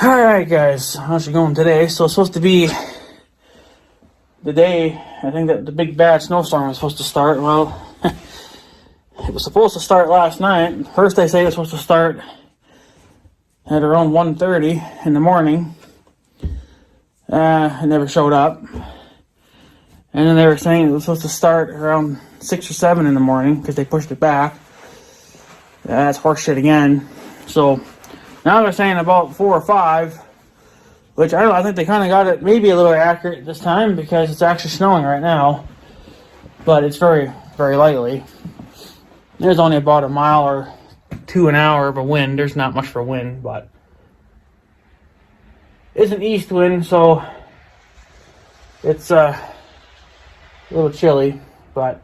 Alright guys, how's it going today? So it's supposed to be the day, I think that the big bad snowstorm was supposed to start. Well, it was supposed to start last night. First they say it's supposed to start at around 1:30 in the morning. It never showed up. And then they were saying it was supposed to start around 6 or 7 in the morning because they pushed it back. That's horseshit again. So now they're saying about 4 or 5, which I don't know, I think they kind of got it maybe a little accurate this time because it's actually snowing right now. But it's very, very lightly. There's only about a mile or 2 an hour of a wind. There's not much for wind, but it's an east wind, so it's a little chilly, but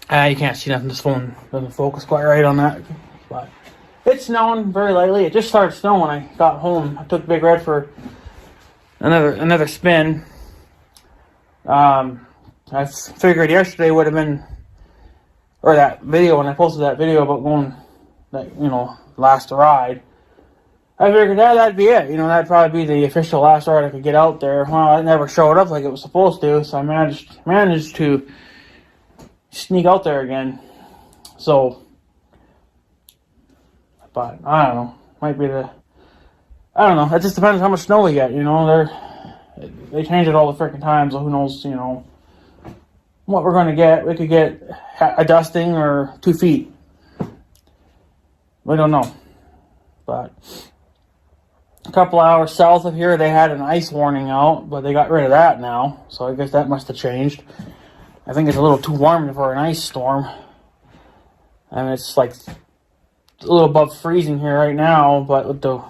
you can't see nothing. This phone doesn't focus quite right on that, but it's snowing very lightly. It just started snowing when I got home. I took Big Red for another spin. I figured yesterday would have been, or that video when I posted that video about going, last ride. I figured that'd be it. That'd probably be the official last ride I could get out there. Well, it never showed up like it was supposed to, so I managed to sneak out there again. So, but I don't know. Might be I don't know. It just depends how much snow we get. They change it all the freaking time, so who knows? What we're gonna get. We could get a dusting or 2 feet. We don't know, but a couple hours south of here, they had an ice warning out, but they got rid of that now, so I guess that must have changed. I think it's a little too warm for an ice storm. And it's like a little above freezing here right now, but with the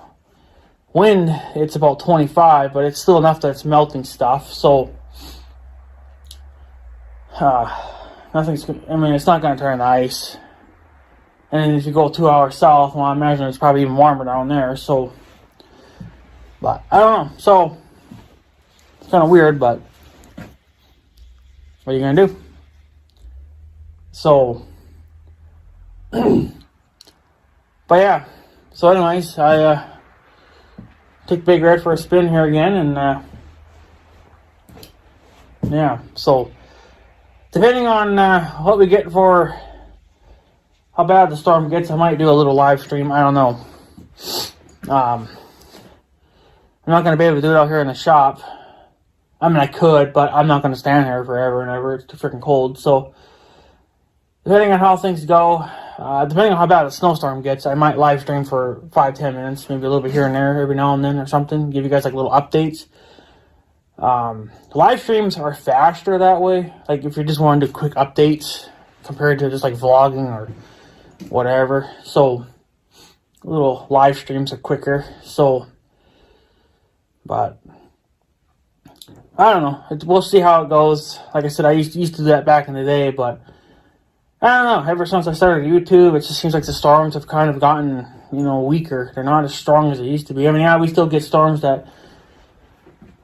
wind, it's about 25, but it's still enough that it's melting stuff, so it's not going to turn the ice. And if you go 2 hours south, well, I imagine it's probably even warmer down there, so, but I don't know. So it's kind of weird, but what are you going to do? So, but yeah. So anyways, I took Big Red for a spin here again, and yeah. So depending on what we get for how bad the storm gets, I might do a little live stream. I don't know. I'm not going to be able to do it out here in the shop. I mean, I could, but I'm not going to stand here forever and ever. It's too freaking cold. So, depending on how things go, depending on how bad the snowstorm gets, I might live stream for 5-10 minutes, maybe a little bit here and there every now and then or something. Give you guys like little updates. Live streams are faster that way. Like if you're just wanting to do quick updates compared to just like vlogging or whatever. So, little live streams are quicker. So, but I don't know. We'll see how it goes. Like I said, I used to do that back in the day, but I don't know. Ever since I started YouTube, it just seems like the storms have kind of gotten, weaker. They're not as strong as they used to be. I mean, yeah, we still get storms that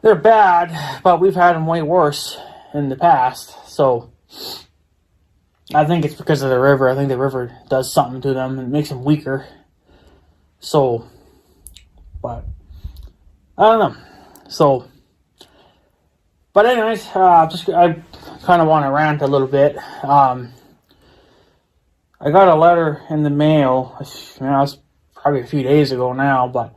they're bad, but we've had them way worse in the past. So I think it's because of the river. I think the river does something to them and makes them weaker. So, but I don't know. So, but anyways, I kind of want to rant a little bit. I got a letter in the mail. It was probably a few days ago now, but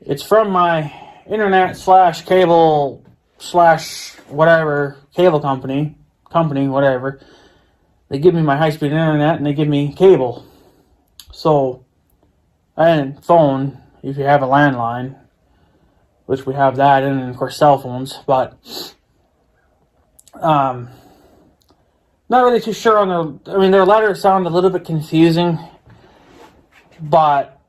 it's from my internet / cable / whatever cable company, whatever. They give me my high-speed internet and they give me cable. So, and phone if you have a landline, which we have that, and of course cell phones, but not really too sure on their letter sounded a little bit confusing, but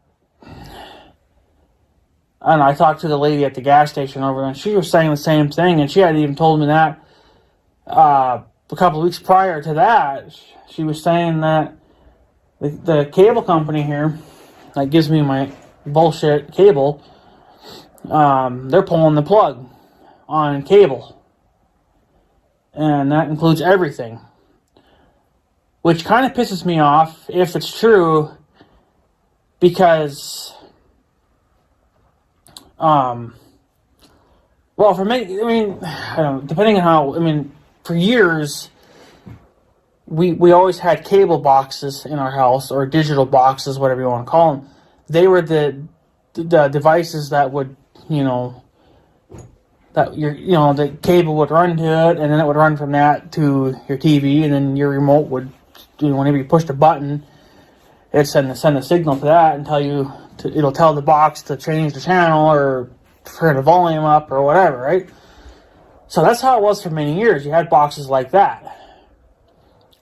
I don't know, I talked to the lady at the gas station over there, and she was saying the same thing, and she had even told me that a couple of weeks prior to that. She was saying that the cable company here that gives me my bullshit cable, they're pulling the plug on cable, and that includes everything, which kind of pisses me off if it's true, because Well, for me, I mean, I don't know, depending on how, I mean, for years, we always had cable boxes in our house, or digital boxes, whatever you want to call them. They were the devices that would, the cable would run to it, and then it would run from that to your TV, and then your remote would, whenever you pushed a button, it'd send a signal to that and it'll tell the box to change the channel or turn the volume up or whatever, right? So that's how it was for many years. You had boxes like that.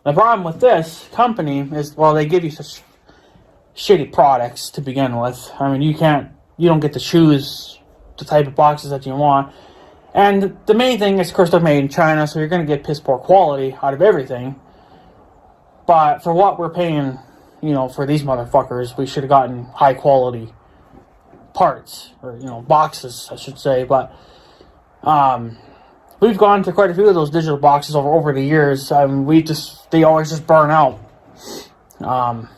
The problem with this company is, well, they give you such shitty products to begin with. I mean, you don't get to choose the type of boxes that you want. And the main thing is, of course, they're made in China, so you're going to get piss poor quality out of everything. But for what we're paying, for these motherfuckers, we should have gotten high quality parts, or, boxes, I should say. But we've gone to quite a few of those digital boxes over the years. They always just burn out.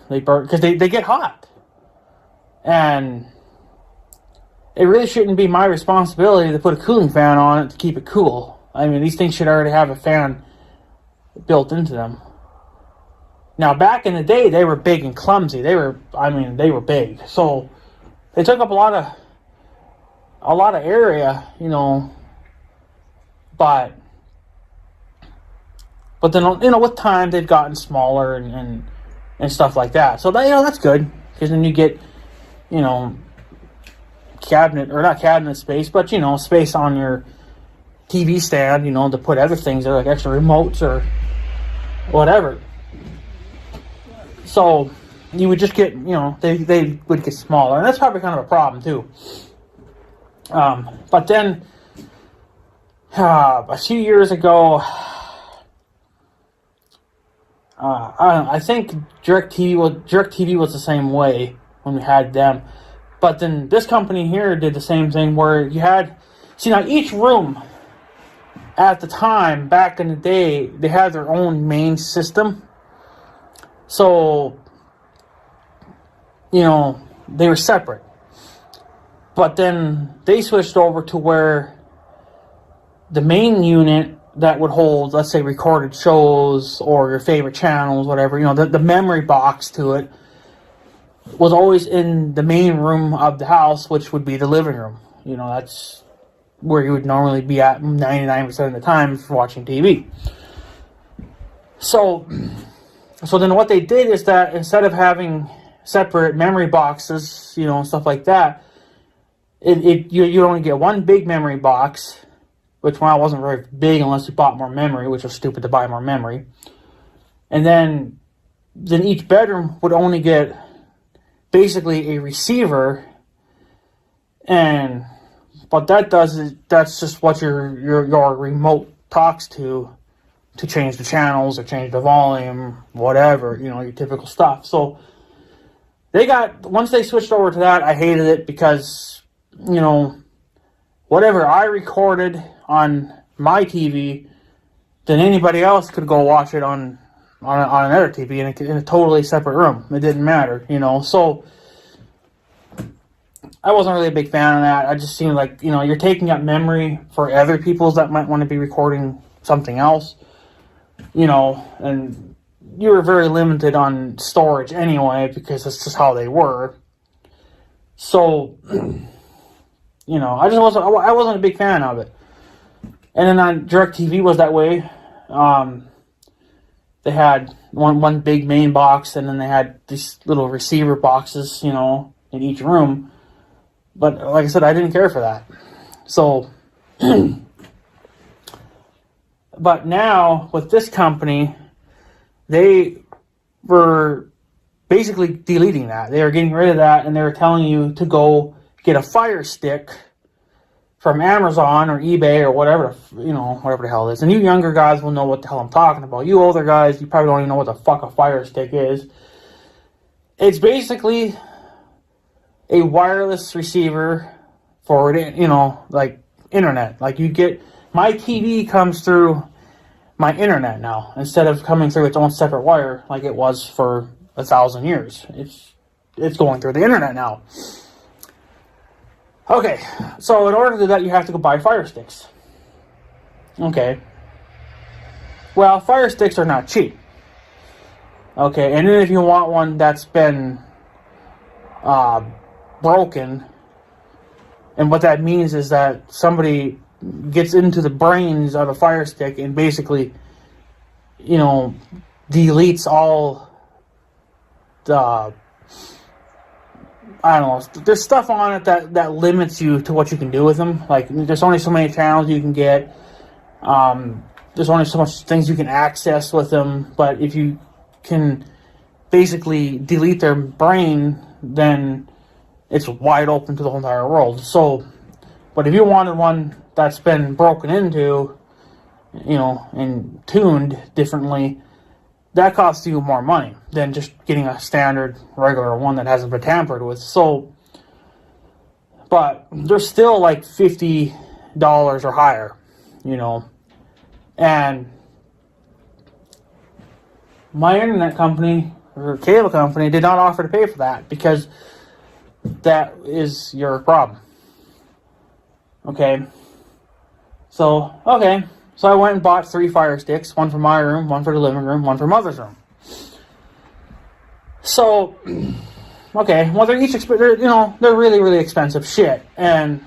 They burn because they get hot. And it really shouldn't be my responsibility to put a cooling fan on it to keep it cool. I mean, these things should already have a fan built into them. Now, back in the day, they were big and clumsy. They were big. So they took up a lot of area, but then, with time, they've gotten smaller and stuff like that. So that's good, because then you get, not cabinet space, but space on your TV stand, to put other things there, like extra remotes or whatever. So you would just get, they would get smaller, and that's probably kind of a problem too. But then a few years ago, I think DirecTV was the same way when we had them. But then this company here did the same thing, where you had... See, now each room, at the time, back in the day, they had their own main system. So, they were separate. But then they switched over to where the main unit that would hold, let's say, recorded shows or your favorite channels, whatever, the memory box to it, was always in the main room of the house, which would be the living room. That's where you would normally be at 99% of the time for watching TV. So then what they did is that instead of having separate memory boxes, stuff like that, you only get one big memory box, which wasn't very big unless you bought more memory, which was stupid to buy more memory. And then each bedroom would only get basically a receiver, and what that does is that's just what your remote talks to change the channels or change the volume, whatever, your typical stuff. So once they switched over to that, I hated it because, whatever I recorded on my TV, then anybody else could go watch it on another TV in a totally separate room. It didn't matter, So I wasn't really a big fan of that. I just seemed like, you're taking up memory for other people that might want to be recording something else, and you were very limited on storage anyway, because that's just how they were. So, I wasn't a big fan of it. And then on DirecTV was that way. They had one big main box, and then they had these little receiver boxes, in each room. But like I said, I didn't care for that. So, but now with this company, they were basically deleting that. They were getting rid of that, and they were telling you to go get a Fire Stick from Amazon or eBay or whatever the hell it is. And you younger guys will know what the hell I'm talking about. You older guys, you probably don't even know what the fuck a Fire Stick is. It's basically a wireless receiver for, like internet. Like my TV comes through my internet now, instead of coming through its own separate wire like it was for 1,000 years. It's going through the internet now. Okay, so in order to do that, you have to go buy fire sticks. Okay. Well, fire sticks are not cheap. Okay, and then if you want one that's been broken, and what that means is that somebody gets into the brains of a fire stick and basically, deletes all the, I don't know, there's stuff on it that limits you to what you can do with them. Like, there's only so many channels you can get. There's only so much things you can access with them. But if you can basically delete their brain, then it's wide open to the whole entire world. So, but if you wanted one that's been broken into, and tuned differently, that costs you more money than just getting a standard regular one that hasn't been tampered with. So, but they're still like $50 or higher, and my internet company or cable company did not offer to pay for that, because that is your problem. Okay. So I went and bought 3 fire sticks, one for my room, one for the living room, one for Mother's room. So, okay, well, they're each they're really, really expensive shit, and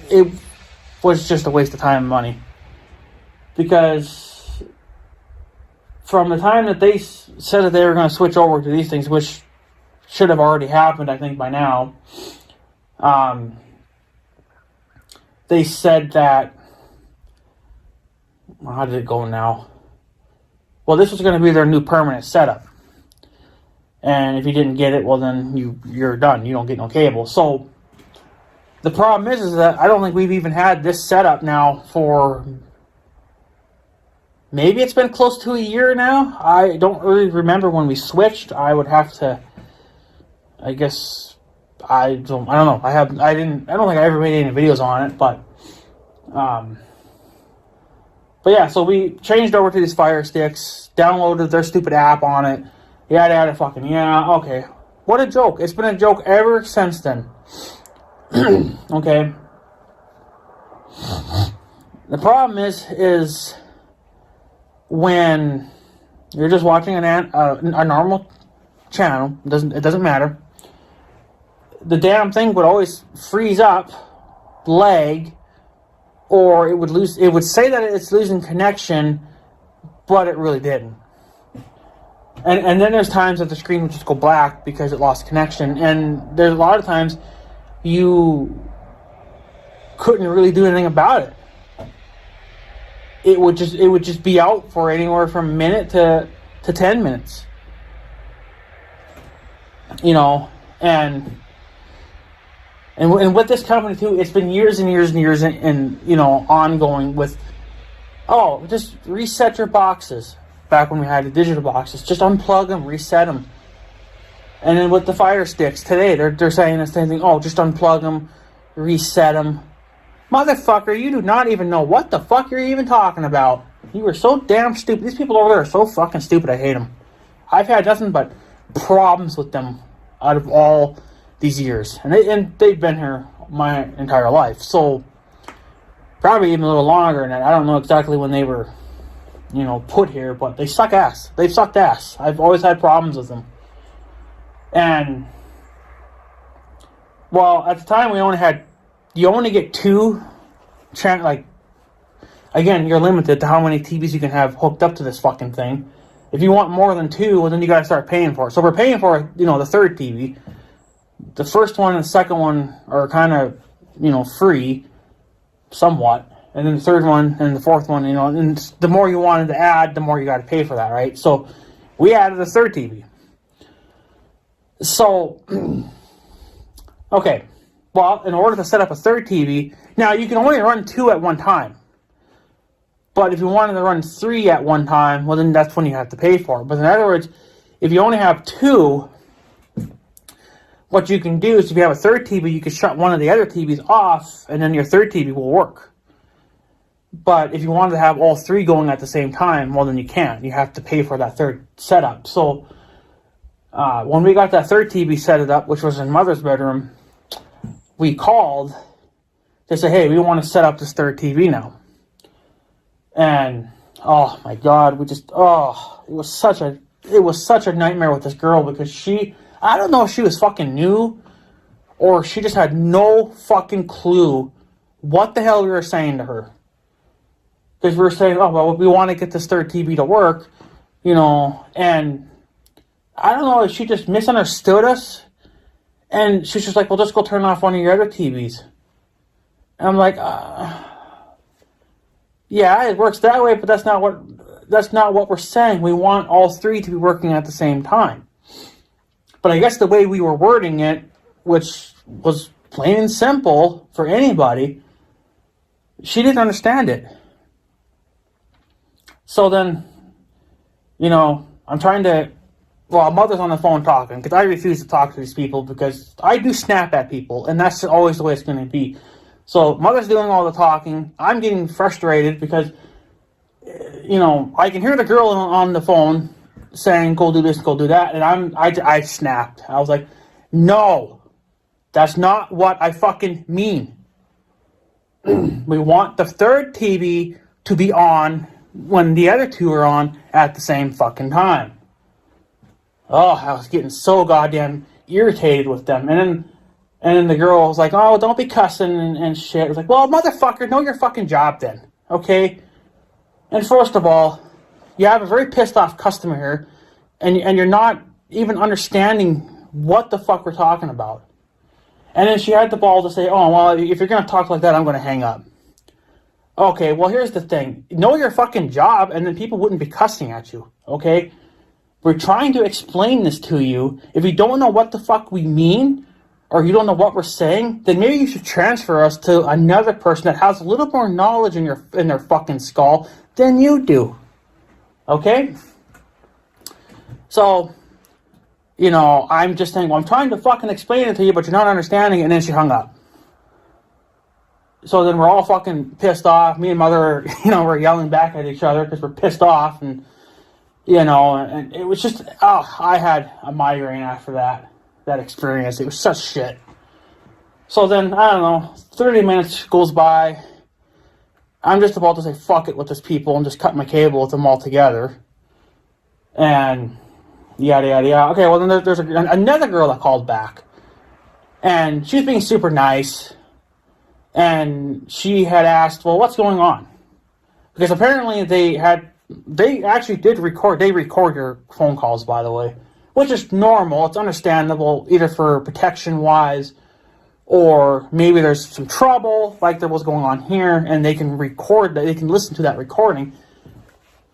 it was just a waste of time and money, because from the time that they said that they were going to switch over to these things, which should have already happened, I think, by now, they said that, how did it go now? Well, this was going to be their new permanent setup. And if you didn't get it, well, then you're done. You don't get no cable. So the problem is that I don't think we've even had this setup now for, maybe it's been close to a year now. I don't really remember when we switched. I would have to, I guess, I don't know. I don't think I ever made any videos on it, but yeah, so we changed over to these fire sticks, downloaded their stupid app on it, yada fucking, yeah, okay. What a joke. It's been a joke ever since then. Okay. The problem is when you're just watching a normal channel, it doesn't matter, the damn thing would always freeze up, lag, or it would say that it's losing connection, but it really didn't. And then there's times that the screen would just go black because it lost connection, and there's a lot of times you couldn't really do anything about it. It would just be out for anywhere from a minute to 10 minutes. And with this company too, it's been years and years and years and ongoing with, just reset your boxes. Back when we had the digital boxes, just unplug them, reset them. And then with the fire sticks today, they're saying the same thing. Oh, just unplug them, reset them. Motherfucker, you do not even know what the fuck you're even talking about. You are so damn stupid. These people over there are so fucking stupid. I hate them. I've had nothing but problems with them out of all these years, and they've been here my entire life, so probably even a little longer than that. I don't know exactly when they were, put here, but they suck ass. They've sucked ass. I've always had problems with them, and well, at the time you only get 2 again, you're limited to how many TVs you can have hooked up to this fucking thing. If you want more than 2, well, then you gotta start paying for it. So we're paying for, the third TV. The first one and the second one are kind of, free, somewhat. And then the third one and the fourth one, and the more you wanted to add, the more you got to pay for that, right? So we added a third TV. So, okay. Well, in order to set up a third TV, now you can only run 2 at one time. But if you wanted to run 3 at one time, well, then that's when you have to pay for it. But in other words, if you only have 2, what you can do is if you have a third TV, you can shut one of the other TVs off, and then your third TV will work. But if you wanted to have all 3 going at the same time, well, then you can't. You have to pay for that third setup. So when we got that third TV set it up, which was in Mother's bedroom, we called to say, hey, we want to set up this third TV now. And oh my God, it was such a nightmare with this girl, because I don't know if she was fucking new or she just had no fucking clue what the hell we were saying to her. Because we were saying, oh, well, we want to get this third TV to work, and I don't know if she just misunderstood us, and she's just like, well, just go turn off one of your other TVs. And I'm like, yeah, it works that way, but that's not what we're saying. We want all three to be working at the same time. But I guess the way we were wording it, which was plain and simple for anybody, she didn't understand it. So then, I'm trying to, mother's on the phone talking, because I refuse to talk to these people, because I do snap at people, and that's always the way it's going to be. So mother's doing all the talking. I'm getting frustrated because, I can hear the girl on the phone saying, go do this, go do that, and I snapped. I was like, no, that's not what I fucking mean. We want the third TV to be on when the other two are on at the same fucking time. Oh, I was getting so goddamn irritated with them. And then the girl was like, oh, don't be cussing and shit. I was like, well, motherfucker, know your fucking job then, okay? And first of all, you have a very pissed off customer here, and you're not even understanding what the fuck we're talking about. And then she had the ball to say, oh, well, if you're going to talk like that, I'm going to hang up. Okay, well, here's the thing. Know your fucking job, and then people wouldn't be cussing at you, okay? We're trying to explain this to you. If you don't know what the fuck we mean, or you don't know what we're saying, then maybe you should transfer us to another person that has a little more knowledge in their fucking skull than you do. Okay? So, I'm just saying, well, I'm trying to fucking explain it to you, but you're not understanding it, and then she hung up. So then we're all fucking pissed off. Me and mother, we're yelling back at each other because we're pissed off, and, and it was just, I had a migraine after that experience. It was such shit. So then, I don't know, 30 minutes goes by. I'm just about to say fuck it with these people and just cut my cable with them all together. And yada, yada, yada. Okay, well, then there's another girl that called back. And she was being super nice. And she had asked, well, what's going on? Because apparently they actually did record, they record your phone calls, by the way. Which is normal, it's understandable, either for protection-wise, or maybe there's some trouble, like there was going on here, and they can record, they can listen to that recording.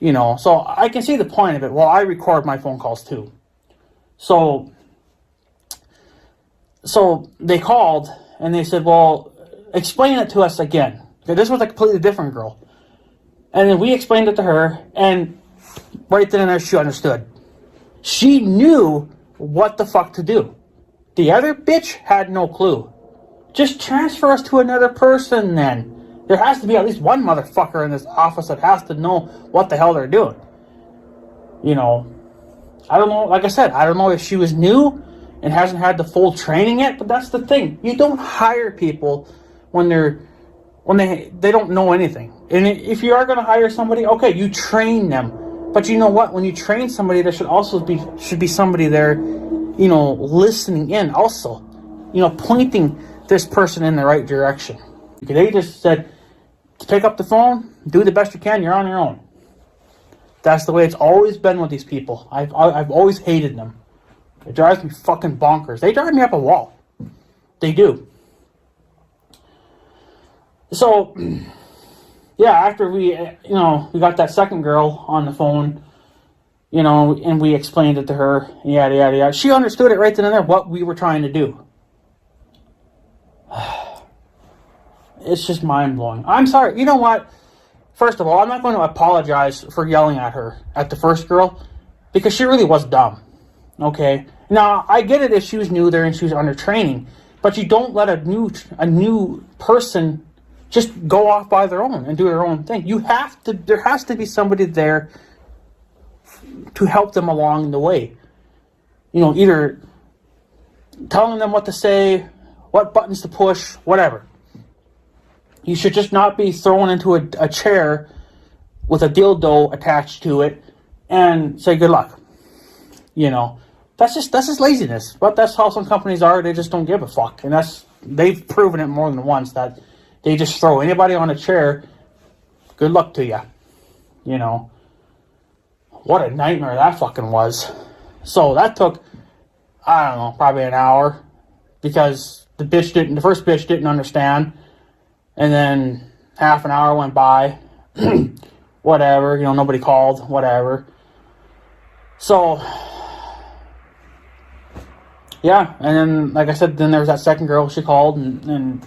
So I can see the point of it. Well, I record my phone calls too. So they called, and they said, well, explain it to us again. Okay, this was a completely different girl. And then we explained it to her, and right then and there she understood. She knew what the fuck to do. The other bitch had no clue. Just transfer us to another person then. There has to be at least one motherfucker in this office that has to know what the hell they're doing. I don't know, like I said, I don't know if she was new and hasn't had the full training yet, but that's the thing. You don't hire people when they don't know anything. And if you are going to hire somebody, okay, you train them. But you know what? When you train somebody, there should be somebody there, listening in also, pointing this person in the right direction. Okay, they just said, pick up the phone, do the best you can, you're on your own. That's the way it's always been with these people. I've always hated them. It drives me fucking bonkers. They drive me up a wall. They do. So, yeah, after we got that second girl on the phone, and we explained it to her, yada, yada, yada. She understood it right then and there, what we were trying to do. It's just mind-blowing. I'm sorry. You know what? First of all, I'm not going to apologize for yelling at her, at the first girl, because she really was dumb. Okay? Now, I get it if she was new there and she was under training, but you don't let a new person just go off by their own and do their own thing. There has to be somebody there to help them along the way. Either telling them what to say, what buttons to push, whatever. You should just not be thrown into a chair with a dildo attached to it and say good luck. You know, that's just laziness. But that's how some companies are. They just don't give a fuck, and they've proven it more than once that they just throw anybody on a chair. Good luck to you. You know, what a nightmare that fucking was. So that took, I don't know, probably an hour, because the first bitch didn't understand, and then half an hour went by. Whatever, you know, nobody called, whatever. So, yeah, and then, like I said, then there was that second girl. She called, and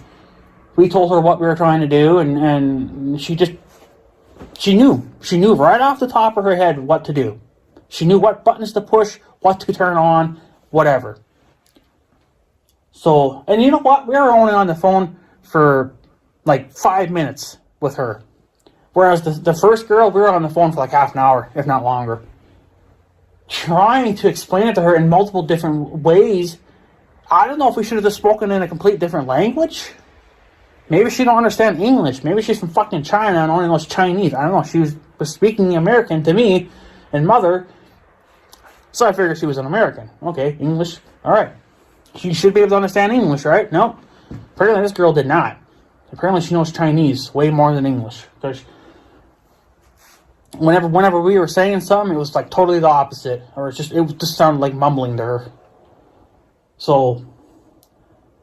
we told her what we were trying to do, and she knew right off the top of her head what to do. She knew what buttons to push, what to turn on, whatever. So, and you know what? We were only on the phone for like 5 minutes with her. Whereas the first girl, we were on the phone for like half an hour, if not longer. Trying to explain it to her in multiple different ways. I don't know if we should have just spoken in a complete different language. Maybe she don't understand English. Maybe she's from fucking China and only knows Chinese. I don't know. She was speaking American to me and mother. So I figured she was an American. Okay, English. All right. She should be able to understand English, right? Nope. Apparently this girl did not. Apparently she knows Chinese way more than English. Because whenever we were saying something, it was like totally the opposite. Or it just sounded like mumbling to her. So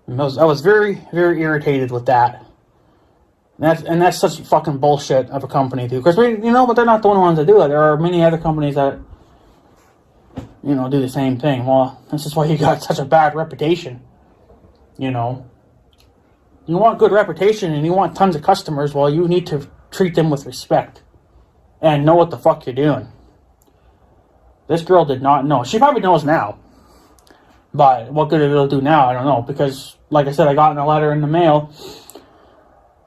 I was very, very irritated with that. And that's such fucking bullshit of a company too. Because but they're not the only ones that do it. There are many other companies that, do the same thing. Well, this is why you got such a bad reputation. You want good reputation and you want tons of customers. Well, you need to treat them with respect and know what the fuck you're doing. This girl did not know. She probably knows now. But what good it'll do now, I don't know. Because, like I said, I got a letter in the mail.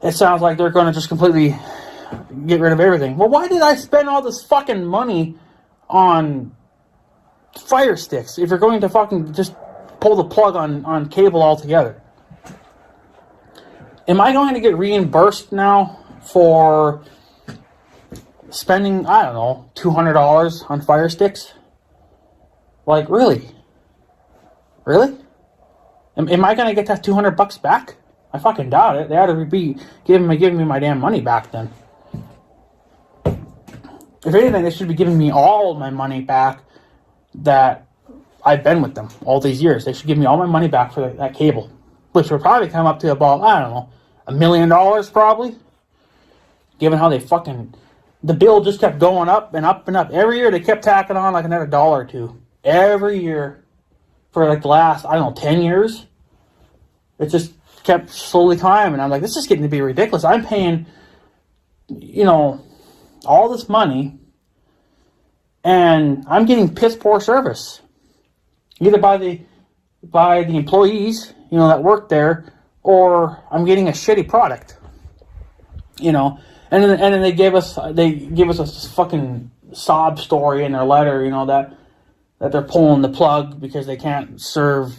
It sounds like they're going to just completely get rid of everything. Well, why did I spend all this fucking money on Fire Sticks if you're going to fucking just pull the plug on cable altogether? Am I going to get reimbursed now for spending, I don't know, $200 on Fire Sticks? Like, really? Really? Am I going to get that $200 back? I fucking doubt it. They ought to be giving me my damn money back then. If anything, they should be giving me all my money back that I've been with them all these years. They should give me all my money back for that cable, which would probably come up to about, I don't know, $1 million probably. Given how the bill just kept going up and up and up. Every year they kept tacking on like another $1 or $2. Every year for like the last, I don't know, 10 years. It just kept slowly climbing. I'm like, this is getting to be ridiculous. I'm paying, all this money and I'm getting piss poor service. Either by the employees, that work there, or I'm getting a shitty product. And then they give us a fucking sob story in their letter, that they're pulling the plug because they can't serve,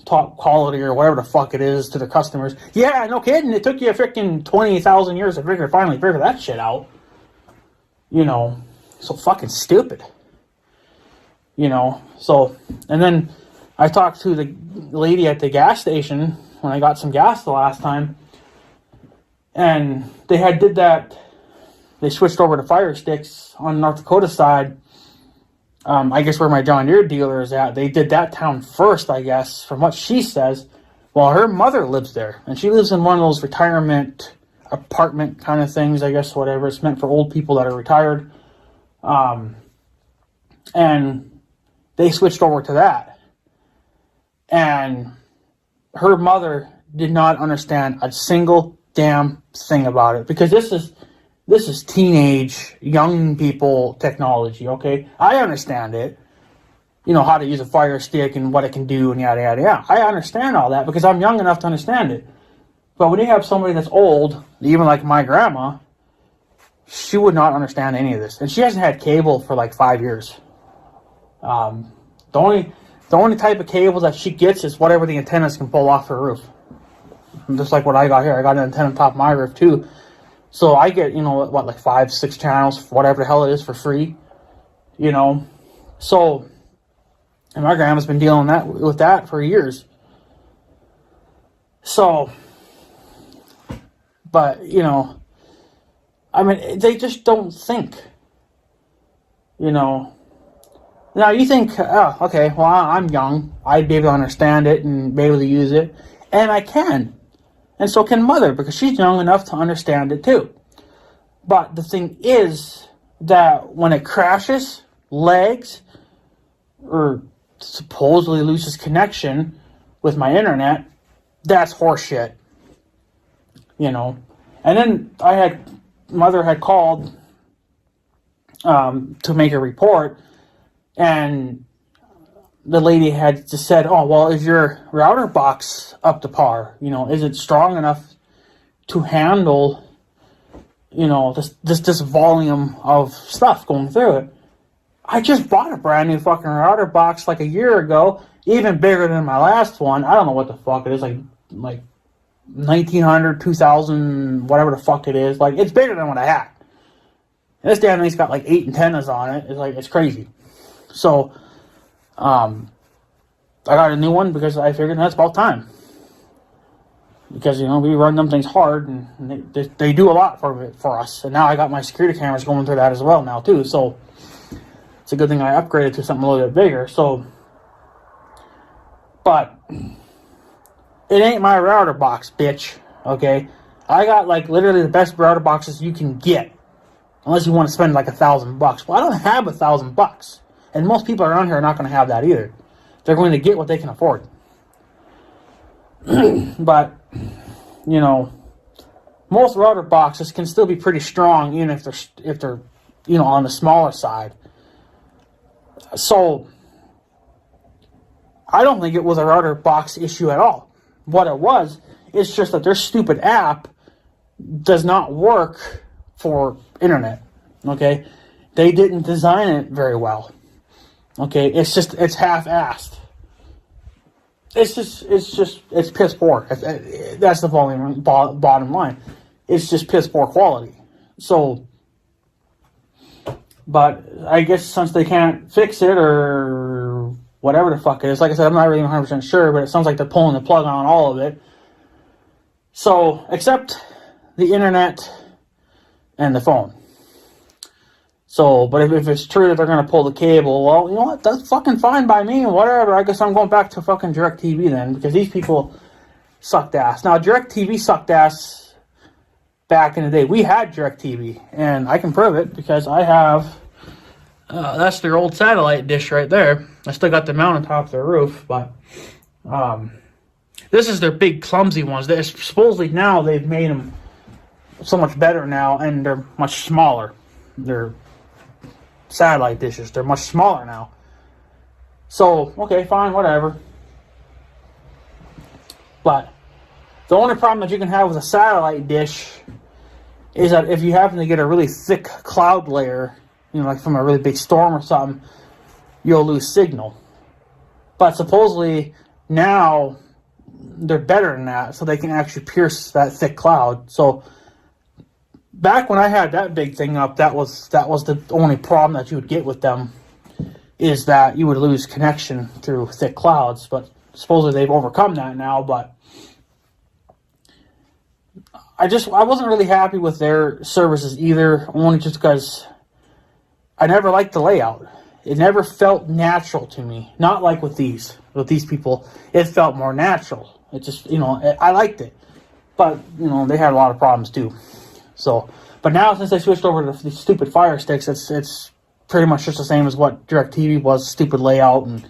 top quality or whatever the fuck it is to their customers. Yeah, no kidding. It took you a freaking 20,000 years to finally figure that shit out. So fucking stupid. So, and then I talked to the lady at the gas station when I got some gas the last time, and they switched over to Fire Sticks on North Dakota side. I guess where my John Deere dealer is at, they did that town first, I guess, from what she says. Well, her mother lives there, and she lives in one of those retirement apartment kind of things, I guess, whatever. It's meant for old people that are retired. And they switched over to that. And her mother did not understand a single damn thing about it, because this is teenage, young people technology, okay? I understand it. How to use a Fire Stick and what it can do and yada, yada, yada. I understand all that because I'm young enough to understand it. But when you have somebody that's old, even like my grandma, she would not understand any of this. And she hasn't had cable for like 5 years. The The only type of cable that she gets is whatever the antennas can pull off her roof. Just like what I got here. I got an antenna on top of my roof too. So I get, like 5, 6 channels, whatever the hell it is, for free. So, and my grandma's been dealing with that for years. So, but, they just don't think. Now you think, oh, okay, well, I'm young. I'd be able to understand it and be able to use it. And I can. And so can Mother, because she's young enough to understand it too. But the thing is that when it crashes, lags, or supposedly loses connection with my internet, that's horseshit. And then Mother had called to make a report, and the lady had just said, oh, well, is your router box up to par? Is it strong enough to handle, this volume of stuff going through it? I just bought a brand new fucking router box like a year ago, even bigger than my last one. I don't know what the fuck it is, like 1900, 2000, whatever the fuck it is. Like, it's bigger than what I had. And this damn thing's got like 8 antennas on it. It's crazy. So, I got a new one because I figured that's about time. Because, we run them things hard, and they do a lot for us. And now I got my security cameras going through that as well now, too. So, it's a good thing I upgraded to something a little bit bigger. So, but it ain't my router box, bitch. Okay? I got, literally the best router boxes you can get. Unless you want to spend, $1,000. Well, I don't have $1,000. And most people around here are not going to have that either. They're going to get what they can afford. But, most router boxes can still be pretty strong, even if they're on the smaller side. So, I don't think it was a router box issue at all. What it was, it's just that their stupid app does not work for internet. Okay? They didn't design it very well. Okay? It's half-assed. It's piss poor. That's the bottom line. It's just piss poor quality. So, but I guess since they can't fix it or whatever the fuck it is, like I said, I'm not really 100% sure, but it sounds like they're pulling the plug on all of it. So, except the internet and the phone. So, but if it's true that they're going to pull the cable, well, you know what? That's fucking fine by me, whatever. I guess I'm going back to fucking DirecTV then, because these people sucked ass. Now, DirecTV sucked ass back in the day. We had DirecTV, and I can prove it, because I have, that's their old satellite dish right there. I still got the mount on top of their roof, but, this is their big, clumsy ones. Supposedly now they've made them so much better now, and they're much smaller. They're satellite dishes. They're much smaller now. So, okay, fine, whatever. But the only problem that you can have with a satellite dish is that if you happen to get a really thick cloud layer, like from a really big storm or something, you'll lose signal. But supposedly now they're better than that, so they can actually pierce that thick cloud. So back when I had that big thing up, that was the only problem that you would get with them, is that you would lose connection through thick clouds. But supposedly they've overcome that now. But I wasn't really happy with their services either, only just because I never liked the layout. It never felt natural to me. Not like with these people. It felt more natural. It just, I liked it. But, they had a lot of problems too. So, but now since they switched over to the stupid Fire Sticks, it's pretty much just the same as what DirecTV was. Stupid layout, and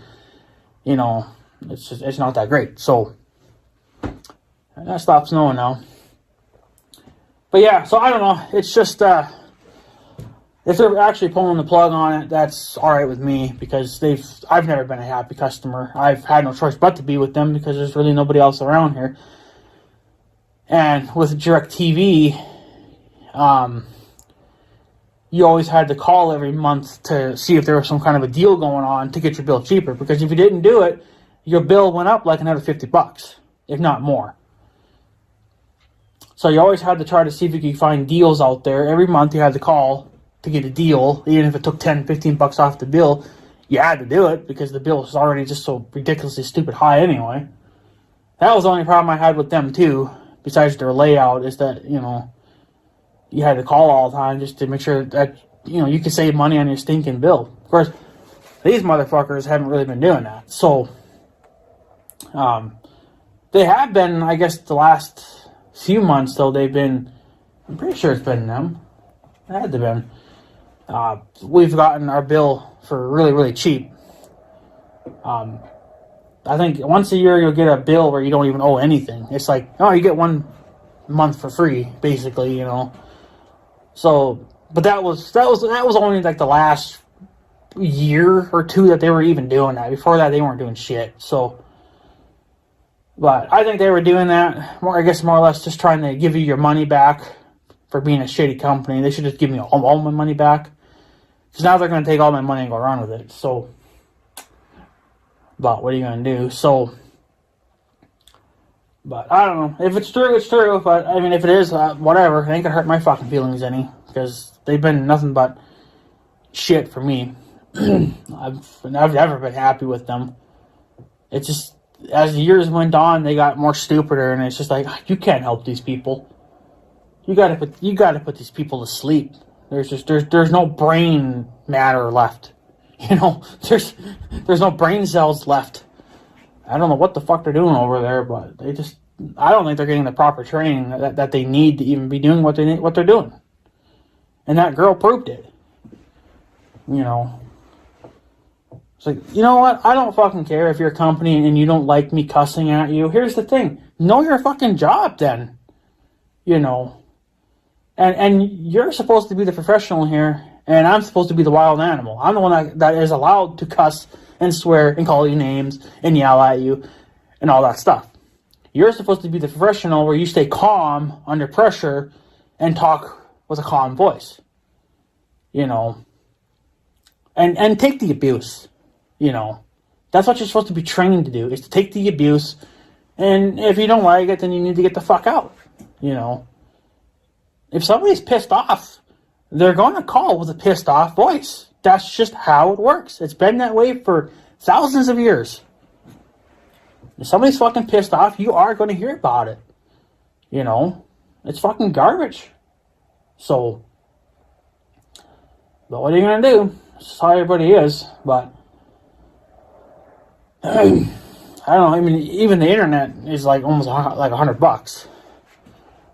it's not that great. So that stopped snowing now. But yeah, so I don't know. It's just if they're actually pulling the plug on it, that's all right with me, because I've never been a happy customer. I've had no choice but to be with them, because there's really nobody else around here. And with DirecTV, you always had to call every month to see if there was some kind of a deal going on to get your bill cheaper. Because if you didn't do it, your bill went up like another $50, if not more. So you always had to try to see if you could find deals out there. Every month you had to call to get a deal, even if it took $10, $15 off the bill. You had to do it because the bill was already just so ridiculously stupid high anyway. That was the only problem I had with them too, besides their layout, is that, you had to call all the time just to make sure that, you could save money on your stinking bill. Of course, these motherfuckers haven't really been doing that. So, they have been, I guess, the last few months, though, I'm pretty sure it's been them. It had to been. We've gotten our bill for really, really cheap. I think once a year you'll get a bill where you don't even owe anything. It's like, you get 1 month for free, basically, So, but that was only like the last year or two that they were even doing that. Before that, they weren't doing shit. So, but I think they were doing that more or less just trying to give you your money back for being a shitty company. They should just give me all my money back. Because now they're going to take all my money and go around with it. So, but what are you going to do? So, but I don't know. If it's true, it's true. But, I mean, if it is, whatever. It ain't going to hurt my fucking feelings any. Because they've been nothing but shit for me. I've never been happy with them. It's just, as the years went on, they got more stupider. And it's just like, you can't help these people. You gotta put these people to sleep. There's no brain matter left. There's no brain cells left. I don't know what the fuck they're doing over there, but I don't think they're getting the proper training that they need to even be doing what they're doing. And that girl proved it. It's like, you know what? I don't fucking care if you're a company and you don't like me cussing at you. Here's the thing. Know your fucking job then. And you're supposed to be the professional here, and I'm supposed to be the wild animal. I'm the one that is allowed to cuss and swear and call you names and yell at you and all that stuff. You're supposed to be the professional where you stay calm under pressure and talk with a calm voice. And take the abuse. That's what you're supposed to be trained to do, is to take the abuse, and if you don't like it, then you need to get the fuck out. If somebody's pissed off, they're going to call with a pissed off voice. That's just how it works. It's been that way for thousands of years. If somebody's fucking pissed off, you are going to hear about it. It's fucking garbage. So, but what are you going to do? That's how everybody is. But, I don't know. I mean, even the internet is like almost like $100.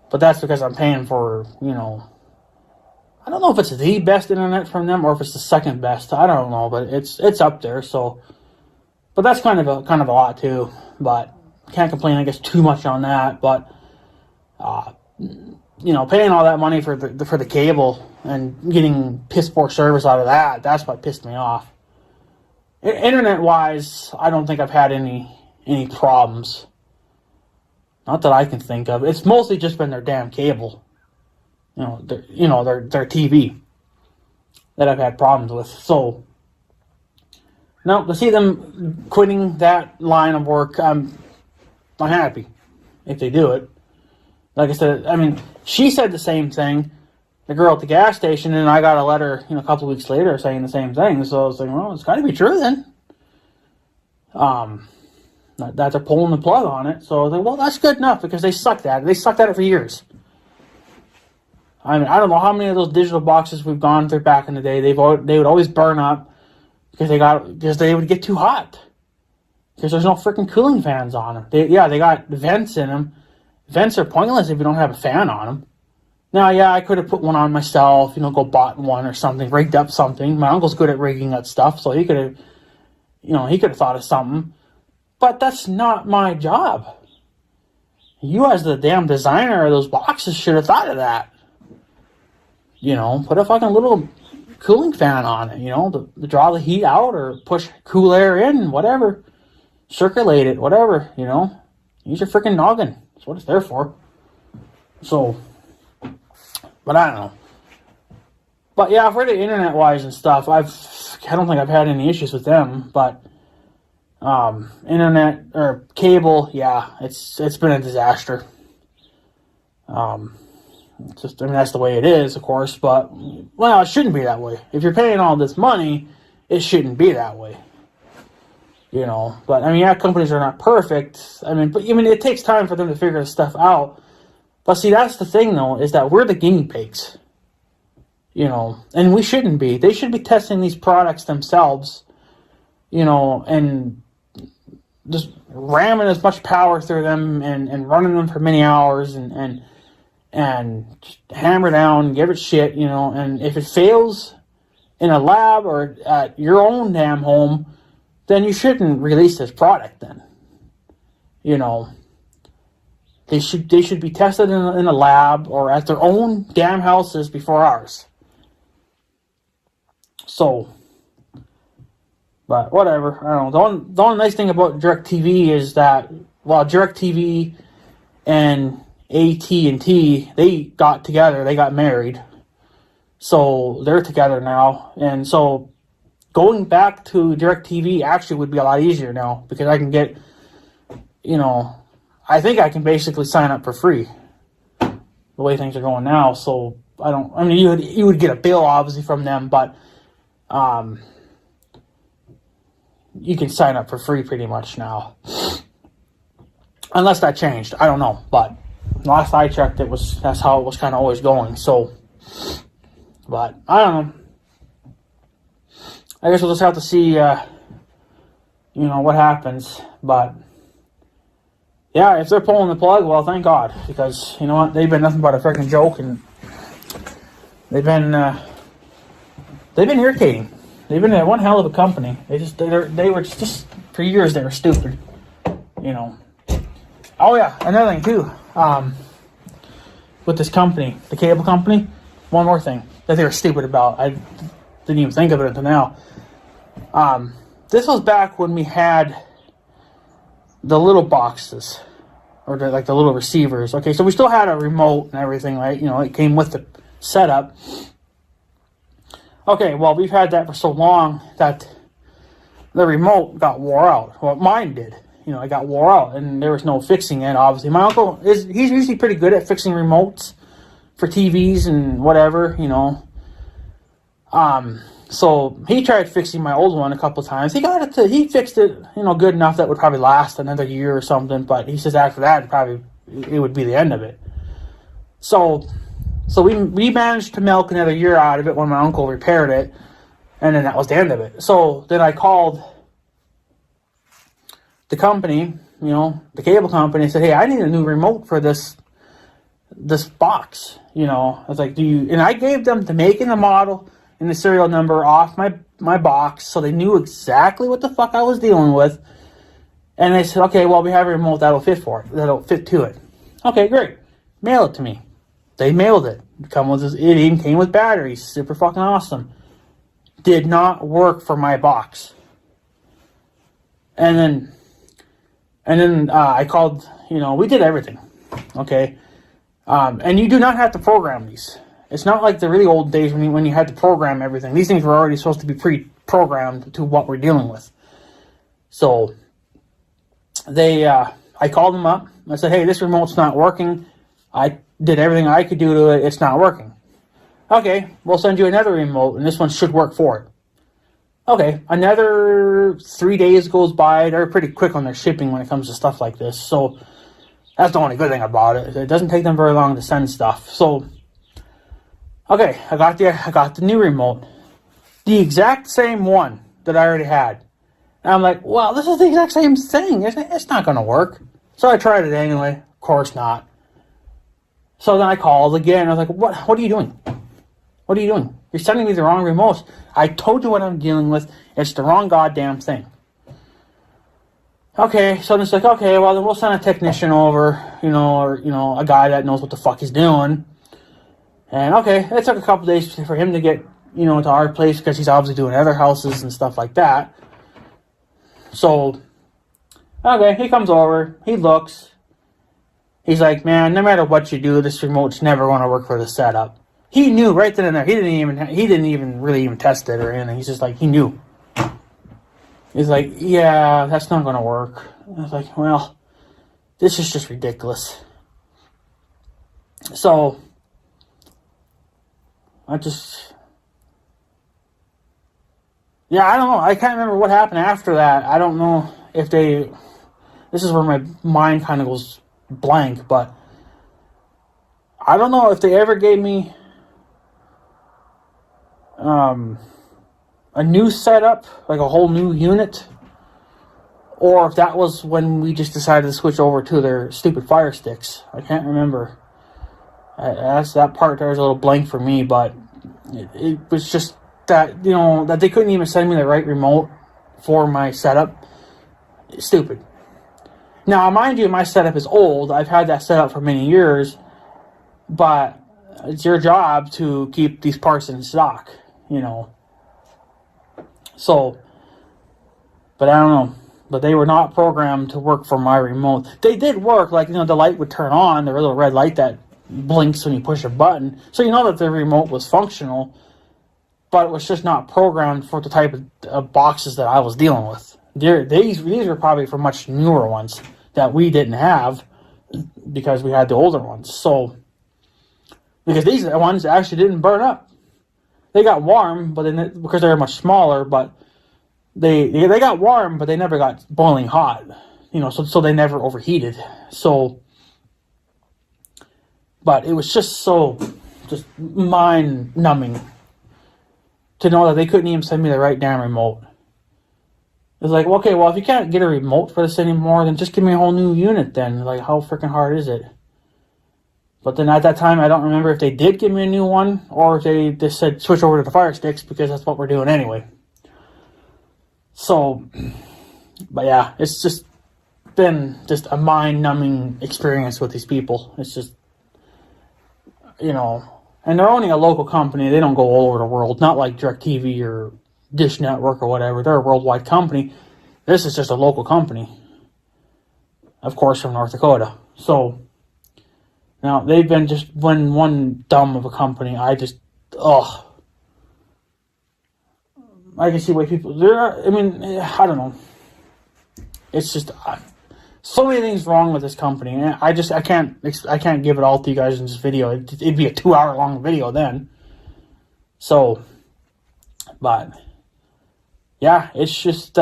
But that's because I'm paying for, I don't know if it's the best internet from them or if it's the second best. I don't know, but it's up there. So, but that's kind of a lot too. But can't complain, I guess, too much on that. But, paying all that money for the cable and getting piss poor service out of that, that's what pissed me off. Internet wise, I don't think I've had any problems. Not that I can think of. It's mostly just been their damn cable. Their TV that I've had problems with. So, now to see them quitting that line of work, I'm happy if they do it. Like I said, I mean, she said the same thing, the girl at the gas station, and I got a letter, a couple of weeks later saying the same thing. So I was like, well, it's got to be true then. That they're pulling the plug on it. So I was like, well, that's good enough, because they sucked at it. They sucked at it for years. I mean, I don't know how many of those digital boxes we've gone through back in the day. They would always burn up because they would get too hot. Because there's no freaking cooling fans on them. They got vents in them. Vents are pointless if you don't have a fan on them. Now, yeah, I could have put one on myself, go bought one or something, rigged up something. My uncle's good at rigging that stuff, so he could have thought of something. But that's not my job. You as the damn designer of those boxes should have thought of that. Put a fucking little cooling fan on it, to draw the heat out or push cool air in, whatever. Circulate it, whatever, Use your freaking noggin. That's what it's there for. So, but I don't know. But yeah, for the internet wise and stuff, I don't think I've had any issues with them. But internet or cable, yeah, it's been a disaster. Just, I mean, that's the way it is, of course. But well, it shouldn't be that way. If you're paying all this money, it shouldn't be that way. But I mean, yeah, companies are not perfect. But it takes time for them to figure this stuff out. But see, that's the thing, though, is that we're the guinea pigs. And we shouldn't be. They should be testing these products themselves, and just ramming as much power through them and running them for many hours and just hammer down, give it shit, and if it fails in a lab or at your own damn home, then you shouldn't release this product then. They should be tested in a lab or at their own damn houses before ours. So, but whatever. I don't know. The only nice thing about DirecTV is that, well, DirecTV and AT&T, they got together. They got married. So they're together now. And so going back to DirecTV actually would be a lot easier now because I can get, I think I can basically sign up for free the way things are going now. So you would get a bill obviously from them, but you can sign up for free pretty much now. Unless that changed. I don't know. But last I checked, that's how it was kind of always going. So, but I don't know. I guess we'll just have to see, what happens. But, yeah, if they're pulling the plug, well, thank God. Because, you know what, they've been nothing but a freaking joke. And they've been irritating. They've been one hell of a company. They were just, for years, they were stupid. Oh, yeah, another thing, too. With this company, the cable company, one more thing that they were stupid about. I didn't even think of it until now. This was back when we had the little boxes, or the little receivers. Okay, so we still had a remote and everything, right? It came with the setup. Okay, well, we've had that for so long that the remote got wore out. Well, mine did. It got wore out, and there was no fixing it, obviously. My uncle, he's usually pretty good at fixing remotes for TVs and whatever, So he tried fixing my old one a couple times. He fixed it, good enough that would probably last another year or something. But he says after that, it would be the end of it. So we managed to milk another year out of it when my uncle repaired it, and then that was the end of it. So then I called the company, the cable company, and said, "Hey, I need a new remote for this box." I was like, and I gave them the make and the model and the serial number off my box, so they knew exactly what the fuck I was dealing with. And they said, "Okay, well, we have a remote that'll fit to it." Okay, great. Mail it to me. They mailed it. It even came with batteries. Super fucking awesome. Did not work for my box. And then I called. We did everything. Okay. And you do not have to program these. It's not like the really old days when you had to program everything. These things were already supposed to be pre-programmed to what we're dealing with. So I called them up. I said, "Hey, this remote's not working. I did everything I could do to it. It's not working." "Okay, we'll send you another remote, and this one should work for it." Okay, another 3 days goes by. They're pretty quick on their shipping when it comes to stuff like this. So that's the only good thing about it. It doesn't take them very long to send stuff. So, okay, I got the new remote. The exact same one that I already had. And I'm like, well, this is the exact same thing. It's not going to work. So I tried it anyway. Of course not. So then I called again. I was like, what are you doing? What are you doing? You're sending me the wrong remote. I told you what I'm dealing with. It's the wrong goddamn thing. Okay, so it's like, okay, well, then we'll send a technician over, or a guy that knows what the fuck he's doing. And okay, it took a couple days for him to get, to our place because he's obviously doing other houses and stuff like that. So, okay, he comes over, he looks. He's like, "Man, no matter what you do, this remote's never going to work for the setup." He knew right then and there. He didn't even really even test it or anything. He's just like, he knew. He's like, yeah, that's not going to work. I was like, well, this is just ridiculous. So, I don't know. I can't remember what happened after that. I don't know if this is where my mind kind of goes blank, but I don't know if they ever gave me a new setup, like a whole new unit, or if that was when we just decided to switch over to their stupid Fire Sticks. I can't remember. That part there was a little blank for me, but it was just that, that they couldn't even send me the right remote for my setup. Stupid. Now, mind you, my setup is old. I've had that setup for many years, but it's your job to keep these parts in stock, So, but I don't know. But they were not programmed to work for my remote. They did work, like, the light would turn on, the little red light that blinks when you push a button. So you know that the remote was functional, but it was just not programmed for the type of boxes that I was dealing with. These were probably for much newer ones that we didn't have because we had the older ones. So, because these ones actually didn't burn up. They got warm, but because they were much smaller, but they got warm, but they never got boiling hot. So they never overheated. So, but it was just mind-numbing to know that they couldn't even send me the right damn remote. It's like, okay, well, if you can't get a remote for this anymore, then just give me a whole new unit then. Like, how freaking hard is it? But then at that time, I don't remember if they did give me a new one or if they just said switch over to the Fire Sticks because that's what we're doing anyway. So, but yeah, it's just been just a mind-numbing experience with these people. It's just, and they're only a local company. They don't go all over the world. Not like DirecTV or Dish Network or whatever. They're a worldwide company. This is just a local company. Of course, from North Dakota. So, now, they've been just one dumb of a company. I can see why people... I don't know. It's just... so many things wrong with this company. And I can't give it all to you guys in this video. It'd be a 2-hour-long video then. So, but... yeah, it's just...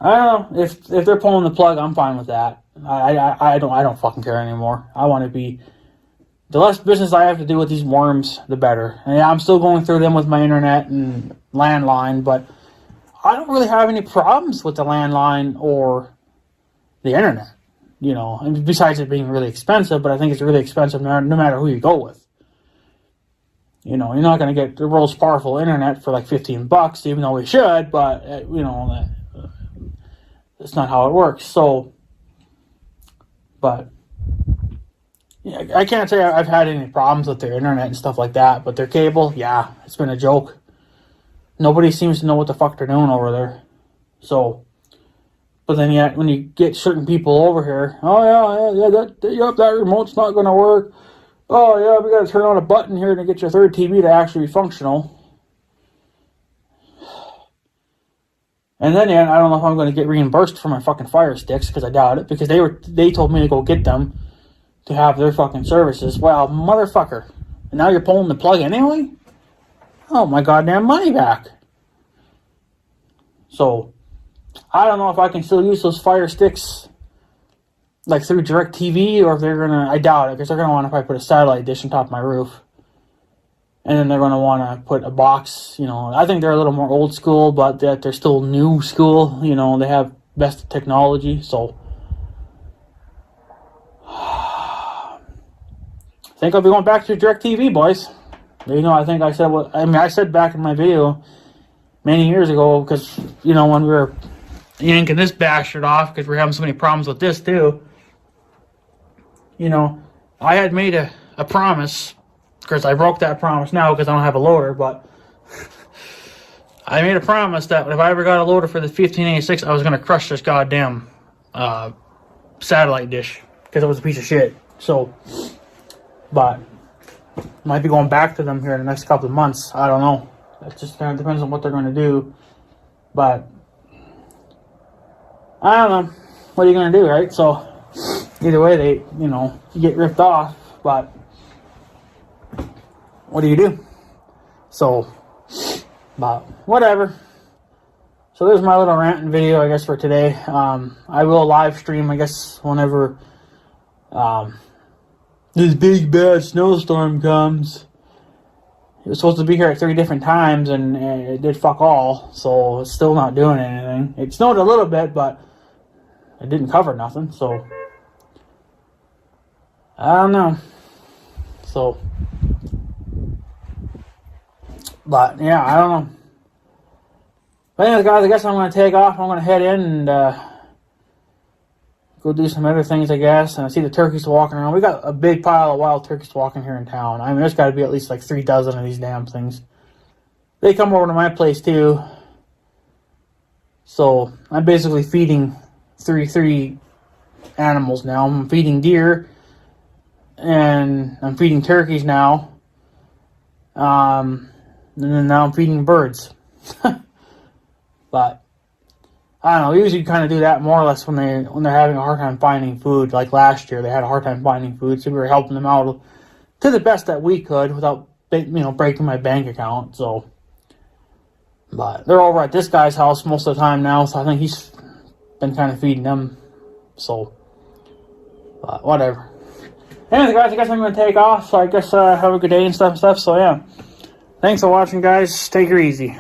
I don't know. If they're pulling the plug, I'm fine with that. I don't fucking care anymore. I want to be... the less business I have to do with these worms, the better. And yeah, I'm still going through them with my internet and landline, but I don't really have any problems with the landline or the internet. And besides it being really expensive, but I think it's really expensive no matter who you go with. You're not going to get the world's powerful internet for like $15, even though we should, but, that's not how it works. So, but, yeah, I can't say I've had any problems with their internet and stuff like that, but their cable, yeah, it's been a joke. Nobody seems to know what the fuck they're doing over there. So, but then yet, when you get certain people over here, that remote's not going to work. Oh, yeah, we got to turn on a button here to get your third TV to actually be functional. And then, yeah, I don't know if I'm going to get reimbursed for my fucking Fire Sticks, because I doubt it, because they told me to go get them to have their fucking services. Well, motherfucker. And now you're pulling the plug anyway? Oh, my goddamn money back. So, I don't know if I can still use those Fire Sticks like through DirecTV, or if they're going to... I doubt it, because they're going to want to probably put a satellite dish on top of my roof. And then they're going to want to put a box, I think they're a little more old school, but they're still new school. They have best technology, so... I think I'll be going back to DirecTV, boys. I think I said I said back in my video many years ago, because, when we were yanking this bastard off, because we're having so many problems with this, too. I had made a promise. Of course, I broke that promise now because I don't have a loader, but I made a promise that if I ever got a loader for the 1586, I was going to crush this goddamn satellite dish. because it was a piece of shit. So, but might be going back to them here in the next couple of months. I don't know. It just kind of depends on what they're going to do. But I don't know. What are you going to do, right? So either way, they, you get ripped off. But what do you do? So, but whatever. So there's my little ranting video, I guess, for today. I will live stream, I guess, whenever this big bad snowstorm comes. It was supposed to be here at 3 different times, and it did fuck all. So it's still not doing anything. It snowed a little bit, but it didn't cover nothing. So I don't know. So, but yeah, I don't know. But anyways, guys, I guess I'm going to take off. I'm going to head in and go do some other things, I guess. And I see the turkeys walking around. We got a big pile of wild turkeys walking here in town. I mean, there's got to be at least like 3 dozen of these damn things. They come over to my place too. So I'm basically feeding three animals now. I'm feeding deer, and I'm feeding turkeys now. And then now I'm feeding birds. But I don't know. We usually kind of do that more or less when they're having a hard time finding food. Like last year, they had a hard time finding food, so we were helping them out to the best that we could without breaking my bank account. So, but they're over at this guy's house most of the time now, so I think he's been kind of feeding them. So, but whatever. Anyways, guys, I guess I'm going to take off. So I guess have a good day and stuff. So yeah, thanks for watching, guys. Take her easy.